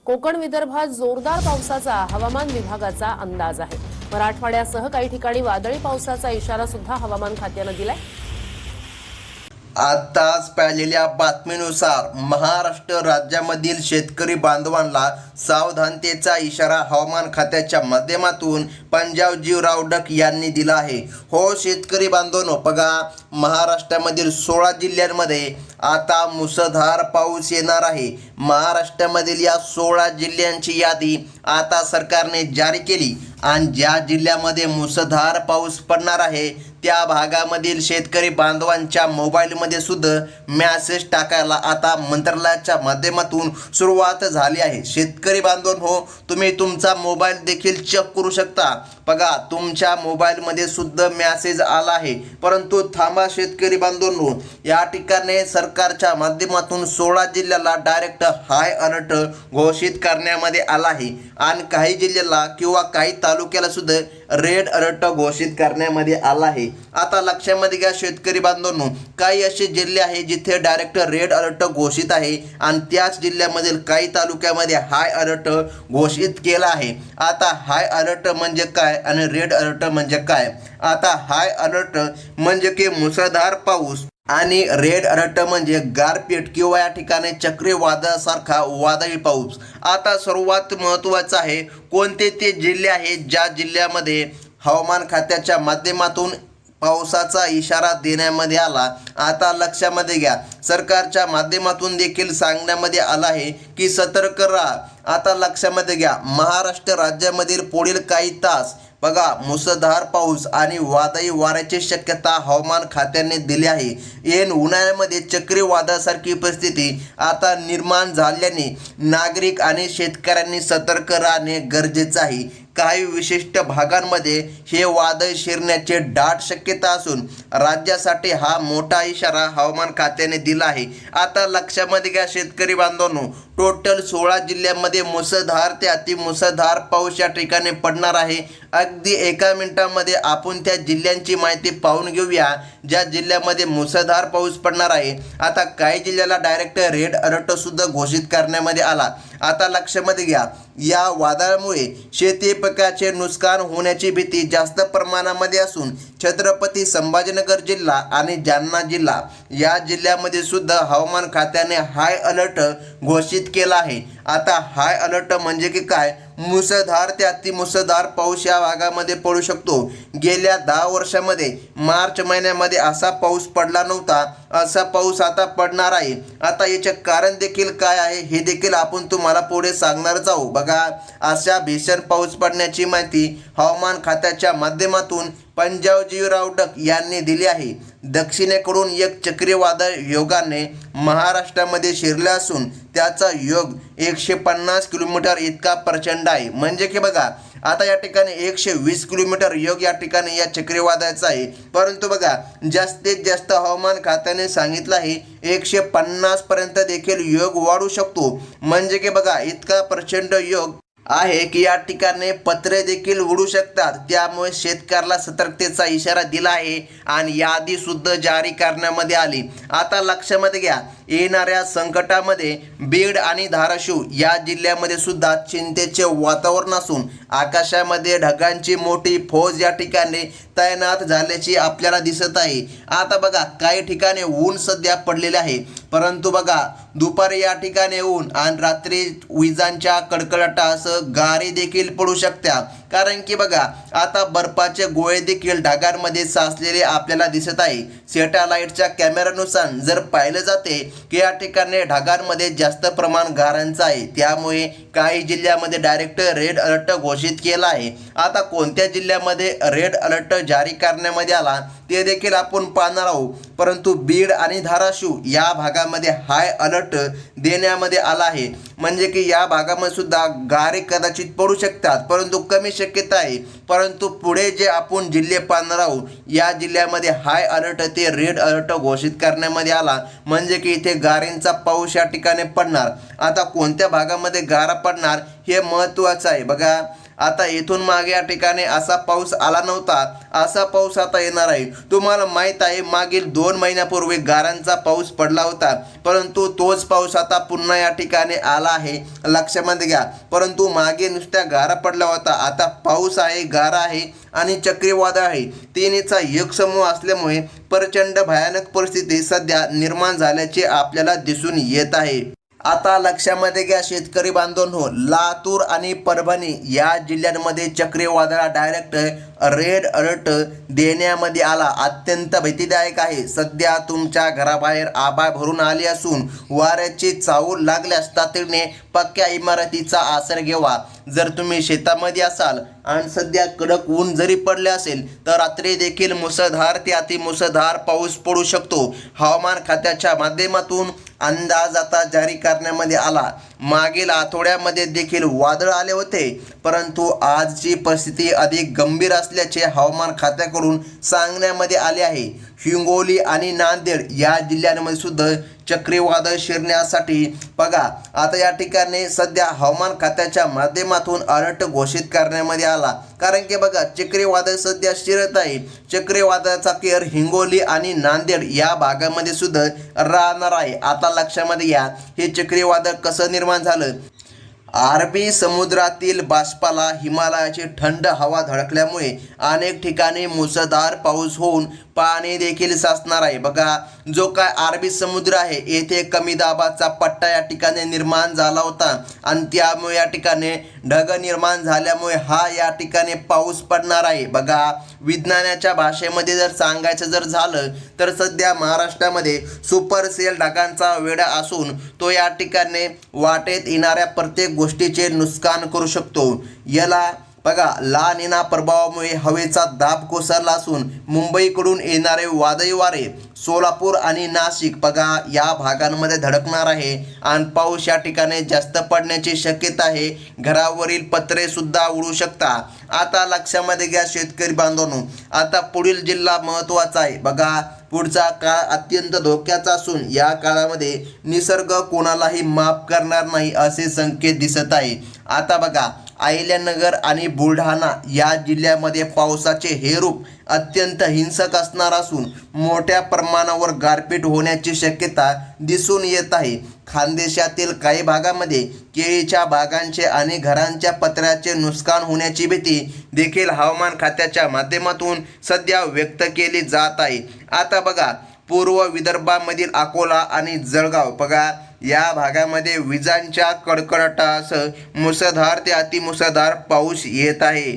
कोकण विदर्भात जोरदार पावसाचा हवामान विभागाचा अंदाज आहे। मराठवाड्यासह काही ठिकाणी वादळी पावसाचा इशारा सुद्धा हवामान खात्याने दिलाय। आताच पाहिलेल्या बातमीनुसार महाराष्ट्र राज्यामधील शेतकरी बांधवांना सावधानतेचा इशारा हवामान खात्याच्या माध्यमातून पंजाबजीराव डक यांनी दिला आहे। हो शेतकरी बांधवांनो, बघा महाराष्ट्रामधील 16 जिल्ह्यांमध्ये आता मुसळधार पाऊस येणार आहे। महाराष्ट्रामधील या 16 जिल्ह्यांची यादी आता सरकारने जारी केली आणि ज्या जिल्ह्यामध्ये मुसळधार पाऊस पडणार आहे त्या भागामधील शेतकरी बांधवांच्या मोबाईलमध्ये सुद्धा मेसेज टाकायला आता मंत्रालयाच्या माध्यमातून सुरुवात झाली आहे। शेतकरी बांधवांनो, तुम्ही तुमचा मोबाईल देखील चेक करू शकता। बघा तुमच्या मोबाईलमध्ये सुद्धा मेसेज आला आहे। परंतु थांबा शेतकरी बांधवांनो, या ठिकाणी सरकारच्या माध्यमातून 16 जिल्ह्याला डायरेक्ट हाय अलर्ट घोषित करण्यामध्ये आला आहे आणि काही जिल्ह्याला किंवा काही तालुक्याला सुद्धा रेड अलर्ट घोषित करण्यामध्ये आला आहे। आता लक्षामध्ये घ्या शेतकरी बांधवांनो, काही असे जिल्हे आहे जिथे डायरेक्ट रेड अलर्ट घोषित आहे आणि त्याच जिल्ह्यामधील काही तालुक्यामध्ये हाय अलर्ट घोषित केला आहे। आता हाय अलर्ट म्हणजे काय आणि रेड अलर्ट म्हणजे काय? आता हाय अलर्ट म्हणजे की मुसळधार पाऊस आणि रेड अलर्ट म्हणजे गारपीट किंवा या ठिकाणी चक्रीवादळासारखा वादळी पाऊस। आता सर्वात महत्त्वाचं आहे कोणते ते जिल्हे आहेत ज्या जिल्ह्यामध्ये हवामान खात्याच्या माध्यमातून पावसाचा इशारा देण्यामध्ये आला। आता लक्षामध्ये घ्या, सरकारच्या माध्यमातून देखील सांगण्यामध्ये आला आहे की सतर्क राहा। आता लक्षामध्ये घ्या, महाराष्ट्र राज्यामधील पुढील काही तास बघा मुसळधार पाऊस आणि वादळी वाऱ्याची शक्यता हवामान खात्याने दिली आहे। ऐन उन्हाळ्यामध्ये चक्रीवादळासारखी परिस्थिती आता निर्माण झाल्याने नागरिक आणि शेतकऱ्यांनी सतर्क राहणे गरजेचे आहे। काही विशिष्ट भागांमध्ये हे वादळ शिरण्याची दाट शक्यता असून राज्यासाठी हा मोठा इशारा हवामान खात्याने दिला आहे। आता लक्षामध्ये घ्या शेतकरी बांधवांनो, टोटल 16 जिल्ह्यांमध्ये मुसळधार ते अतिमुसळधार पाऊस या ठिकाणी पडणार आहे। अगदी एका मिनिटामध्ये आपण त्या जिल्ह्यांची माहिती पाहून घेऊया ज्या जिल्ह्यामध्ये मुसळधार पाऊस पडणार आहे। आता काही जिल्ह्याला डायरेक्ट रेड अलर्ट सुद्धा घोषित करण्यामध्ये आला। आता लक्षामध्ये घ्या, या वादळामुळे शेती पिकाचे नुकसान होण्याची भीती जास्त प्रमाणामध्ये असून छत्रपती संभाजीनगर जिल्हा आणि जालना जिल्हा या जिल्ह्यामध्ये सुद्धा हवामान खात्याने हाय अलर्ट घोषित केला आहे। आता हाय अलर्ट म्हणजे की काय? मुसळधार ते अतिमुसळधार पाऊस या भागामध्ये पडू शकतो। गेल्या 10 वर्षामध्ये मार्च महिन्यामध्ये असा पाऊस पडला नव्हता, असा पाऊस आता पडणार आहे। आता याचे कारण देखील काय आहे हे देखील आपण तुम्हाला पुढे सांगणारच आहोत। बघा अशा भीषण पाऊस पडण्याची माहिती हवामान खात्याच्या माध्यमातून पंजाबजीराव डक यांनी दिली आहे। दक्षिणेकडून एक चक्रीवादळ योगाने महाराष्ट्रामध्ये शिरले असून त्याचा योग 150 किलोमीटर इतका प्रचंड आहे। म्हणजे की बघा आता या ठिकाणी 120 किलोमीटर योग या ठिकाणी या चक्रीवादळाचा आहे। परंतु बघा जास्तीत जास्त हवामान खात्याने सांगितलं आहे 150 पर्यंत देखील योग वाढू शकतो। म्हणजे की बघा इतका प्रचंड योग आहे की या ठिकाणी पत्रे देखील उडू शकतात। त्यामुळे शेतकऱ्याला सतर्कतेचा इशारा दिला आहे आणि यादी सुद्धा जारी करण्यामध्ये आली। आता लक्षामध्ये घ्या, येणाऱ्या संकटामध्ये बीड आणि धाराशिव या जिल्ह्यामध्ये सुद्धा चिंतेचे वातावरण असून आकाशामध्ये ढगांची मोठी फौज या ठिकाणी तैनात झाल्याची आपल्याला दिसत आहे। आता बघा काही ठिकाणी ऊन सध्या पडलेले आहे, परंतु बघा दुपारी या ठिकाणी ऊन आणि रात्री विजांच्या कडकडाटासह गारी देखील पडू शकतात। कारण की बघा आता बर्फाचे गोळे देखील ढगांमध्ये साचलेले आपल्याला दिसत आहे। सॅटेलाइटच्या कॅमेऱ्यानुसार जर पाहिलं जाते की या ठिकाणी ढगांमध्ये जास्त प्रमाण गारांचं आहे। त्यामुळे काही जिल्ह्यामध्ये डायरेक्ट रेड अलर्ट घोषित केला आहे। आता कोणत्या जिल्ह्यामध्ये रेड अलर्ट जारी करण्यामध्ये आला ते देखील आपण पाहणार आहोत। परंतु बीड आणि धाराशिव या भागामध्ये हाय अलर्ट देण्यामध्ये आला आहे। म्हणजे की या भागामध्ये सुद्धा गारे कदाचित पडू शकतात, परंतु कमी शक्यता आहे। परंतु पुढे जे आपण जिल्हे पाहणार आहोत या जिल्ह्यामध्ये हाय अलर्ट ते रेड अलर्ट घोषित करण्यामध्ये आला। म्हणजे की इथे गारींचा पाऊस या ठिकाणी पडणार। आता कोणत्या भागामध्ये गारा पडणार हे महत्त्वाचं आहे। बघा आता इथून मागे या ठिकाणी असा पाऊस आला नव्हता, असा पाऊस आता येणार आहे. तुम्हाला माहीत आहे मागील 2 महिन्यापूर्वी गारांचा पाऊस पडला होता, परंतु तोच पाऊस आता पुन्हा या ठिकाणी आला आहे, लक्षामध्ये घ्या. परंतु मागे नुसत्या गारा पडला होता, आता पाऊस आहे, गारा आहे आणि चक्रीवादळ आहे. तिन्हीचा एक समूह असल्यामुळे प्रचंड भयानक परिस्थिती सध्या निर्माण झाल्याचे आपल्याला दिसून येत आहे. आता लक्षामध्ये घ्या शेतकरी बांधवांनो, लातूर आणि परभणी या जिल्ह्यांमध्ये चक्रीवादळा डायरेक्ट रेड अलर्ट देण्यामध्ये आला. अत्यंत भीतीदायक आहे. सध्या तुमच्या घराबाहेर आभाळ भरून आले असून वाऱ्याची चाहूल लागल्यास तातडीने पक्क्या इमारतीचा आश्रय घ्यावा. जर तुम्ही शेतामध्ये असाल आणि सध्या कडक ऊन जरी पडले असेल तर रात्री देखील मुसळधार ते अतिमुसळधार पाऊस पडू शकतो. हवामान खात्याच्या माध्यमातून अंदाज आता जारी करण्यामध्ये आला. मागील आठवड्यामध्ये देखील वादळ आले होते, परंतु आजची परिस्थिती अधिक गंभीर असल्याचे हवामान खात्याकडून सांगण्यामध्ये आले आहे. हिंगोली आणि नांदेड या जिल्ह्यांमध्ये सुद्धा चक्रीवादळ शिरण्यासाठी बघा आता या ठिकाणी सध्या हवामान खात्याच्या माध्यमातून अलर्ट घोषित करण्यामध्ये आला. कारण की बघा चक्रीवादळ सध्या शिरत आहे. चक्रीवादळाचा केअर हिंगोली आणि नांदेड या भागामध्ये सुद्धा राहणार आहे. आता लक्षामध्ये घ्या हे चक्रीवादळ कसं निर्माण झालं. अरबी समुद्रातील बाष्पाला हिमालयाची थंड हवा धडकल्यामुळे अनेक ठिकाणी मुसळधार पाऊस होऊन पाणी देखील साचणार आहे. बघा जो काय अरबी समुद्र आहे येथे कमी दाबाचा पट्टा या ठिकाणी निर्माण झाला होता आणि त्यामुळे या ठिकाणी ढग निर्माण झाल्यामुळे हा या ठिकाणी पाऊस पडणार आहे. बघा विज्ञानाच्या भाषेमध्ये जर सांगायचं जर झालं तर सध्या महाराष्ट्रामध्ये सुपर सेल ढगांचा वेढा असून तो या ठिकाणी वाटेत येणाऱ्या प्रत्येक गोष्टीचे नुकसान करू शकतो. याला बघा ला निना प्रभावामुळे हवेचा दाब कोसळला असून मुंबईकडून येणारे वादळी वारे सोलापूर आणि नाशिक बघा या भागांमध्ये धडकणार आहे आणि पाऊस या ठिकाणी जास्त पडण्याची शक्यता आहे. घरावरील पत्रे सुद्धा उडू शकता. आता लक्षामध्ये घ्या शेतकरी बांधवांनो, आता पुढील जिल्हा महत्त्वाचा आहे. बघा पुढचा काळ अत्यंत धोक्याचा असून या काळामध्ये निसर्ग कोणालाही माफ करणार नाही असे संकेत दिसत आहे. आता बघा अहिल्यानगर आणि बुलढाणा या जिल्ह्यामध्ये पावसाचे हे रूप अत्यंत हिंसक असणार असून मोठ्या प्रमाणावर गारपीट होण्याची शक्यता दिसून येत आहे. खानदेशातील काही भागामध्ये केळीच्या बागांचे आणि घरांच्या पत्र्याचे नुकसान होण्याची भीती देखील हवामान खात्याच्या माध्यमातून सध्या व्यक्त केली जात आहे. आता बघा पूर्व विदर्भामधील अकोला आणि जळगाव बघा या भागामध्ये विजांच्या कडकडाटासह मुसळधार ते अतिमुसळधार पाऊस येत आहे.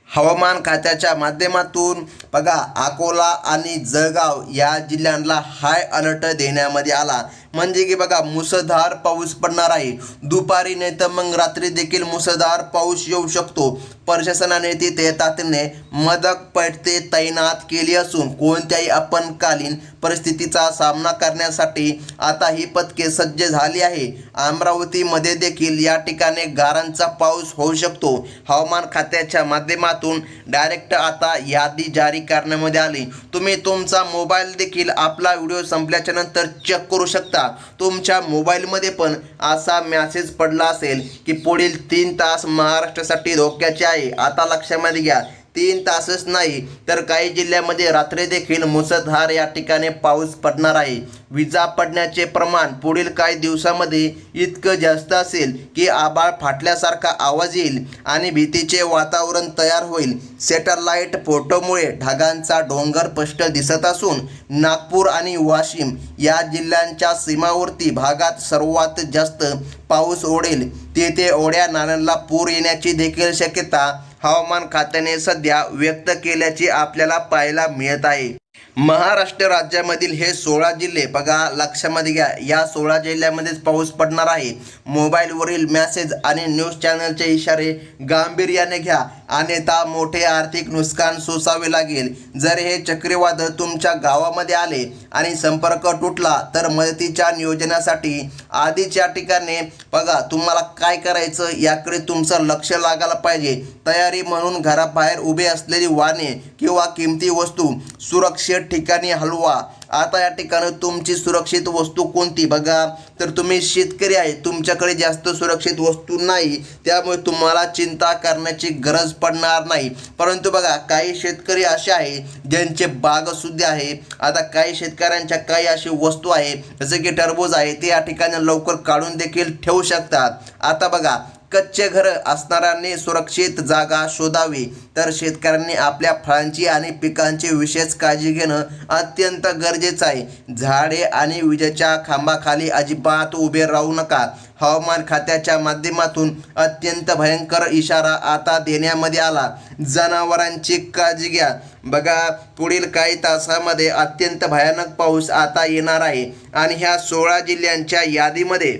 हवामान खात्याच्या माध्यमातून बघा अकोला आणि जळगाव या जिल्ह्यांना हाय अलर्ट देण्यामध्ये आला. म्हणजे की बघा मुसळधार पाऊस पडणार आहे. दुपारी नाही तर मग रात्री देखील मुसळधार पाऊस येऊ शकतो. प्रशासनाने तिथे तातडीने मदत पथके तैनात केली असून कोणत्याही आपत्कालीन परिस्थितीचा सामना करण्यासाठी आता ही पथके सज्ज झाली आहे. अमरावतीमध्ये देखील या ठिकाणी गारांचा पाऊस होऊ शकतो. हवामान खात्याच्या माध्यमातून डायरेक्ट आता यादी जारी करण्यामध्ये आली. तुम्ही तुमचा मोबाईल देखील आपला व्हिडिओ संपल्याच्या नंतर चेक करू शकता. तुमच्या मोबाईलमध्ये पण असा मेसेज पडला असेल की पुढील 3 तास महाराष्ट्रासाठी धोक्याचे आहे. आता लक्षामध्ये घ्या 3 तासच नाही तर काही जिल्ह्यामध्ये रात्री देखील मुसळधार या ठिकाणी पाऊस पडणार आहे. विजा पडण्याचे प्रमाण पुढील काही दिवसामध्ये इतकं जास्त असेल की आभाळ फाटल्यासारखा आवाज येईल आणि भीतीचे वातावरण तयार होईल. सॅटेलाइट फोटोमुळे ढगांचा डोंगर स्पष्ट दिसत असून नागपूर आणि वाशिम या जिल्ह्यांच्या सीमावर्ती भागात सर्वात जास्त पाऊस ओढेल. तेथे ओढ्या नाल्यांना पूर येण्याची देखील शक्यता हवामान खात्याने सध्या व्यक्त केल्याची आपल्याला पाहायला मिळत आहे. महाराष्ट्र राज्यामधील हे 16 जिल्हे बघा लक्षामध्ये घ्या या 16 जिल्ह्यामध्येच पाऊस पडणार आहे. मोबाईलवरील मेसेज आणि न्यूज चॅनलचे इशारे गांभीर्याने घ्या अन्यथा मोठे आर्थिक नुकसान सोसावे लागेल. जर हे चक्रीवादळ तुमच्या गावामध्ये आले आणि संपर्क तुटला तर मदतीच्या नियोजनासाठी आधीच या ठिकाणी बघा तुम्हाला काय करायचं याकडे तुमचं लक्ष लागायला पाहिजे. तयारी म्हणून घराबाहेर उभे असलेली वाहने किंवा किमती वस्तू सुरक्षित ठिकाणी हलवा. आता या ठिकाणी तुमची सुरक्षित वस्तू कोणती बघा, तर तुम्ही शेतकरी आहे, तुमच्याकडे जास्त सुरक्षित वस्तू नाही, त्यामुळे तुम्हाला चिंता करण्याची गरज पडणार नाही. परंतु बघा, काही शेतकरी असे आहे ज्यांचे बाग सुद्धा आहे. आता काही शेतकऱ्यांच्या काही अशी वस्तू आहे जसे की टरबूज आहे, ते या ठिकाणी लवकर काढून देखील ठेवू शकतात. आता बघा, कच्चे घर असणाऱ्यांनी सुरक्षित जागा शोधावी, तर शेतकऱ्यांनी आपल्या फळांची आणि पिकांची विशेष काळजी घेणं अत्यंत गरजेचं आहे. झाडे आणि विजेच्या खांबाखाली अजिबात उभे राहू नका. हवामान खात्याच्या माध्यमातून अत्यंत भयंकर इशारा आता देण्यामध्ये आला. जनावरांची काळजी घ्या. बघा, पुढील काही तासामध्ये अत्यंत भयानक पाऊस आता येणार आहे आणि ह्या 16 जिल्ह्यांच्या यादीमध्ये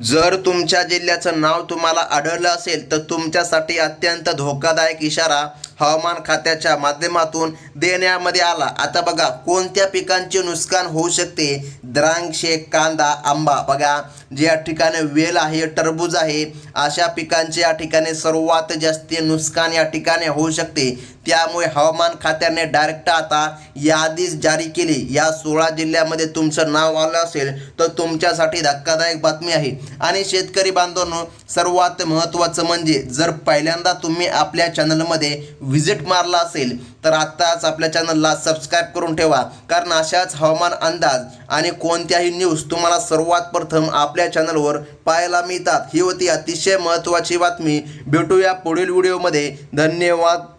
जर तुमच्या जिल्ह्याचं नाव तुम्हाला आढळलं असेल तर तुमच्यासाठी अत्यंत धोकादायक इशारा हवामान खात्याच्या माध्यमातून देण्यामध्ये आला. आता बघा, कोणत्या पिकांचे नुकसान होऊ शकते? द्राक्षे, कांदा, आंबा. बघा, जे या ठिकाणी वेल आहे, टरबूज आहे, अशा पिकांचे या ठिकाणी सर्वात जास्त नुकसान या ठिकाणी होऊ शकते. त्यामुळे हवामान खात्याने डायरेक्ट आता यादी जारी केली. या 16 जिल्ह्यामध्ये तुमचं नाव आलं असेल तर तुमच्यासाठी धक्कादायक बातमी आहे. आणि शेतकरी बांधवांनो, सर्वात महत्त्वाचं म्हणजे जर पहिल्यांदा तुम्ही आपल्या चॅनलमध्ये व्हिजिट मारला असेल तर आत्ताच आपल्या चॅनलला सबस्क्राईब करून ठेवा, कारण अशाच हवामान अंदाज आणि कोणत्याही न्यूज तुम्हाला सर्वात प्रथम आपल्या चॅनलवर पाहायला मिळतात. ही होती अतिशय महत्त्वाची बातमी. भेटूया पुढील व्हिडिओमध्ये. धन्यवाद.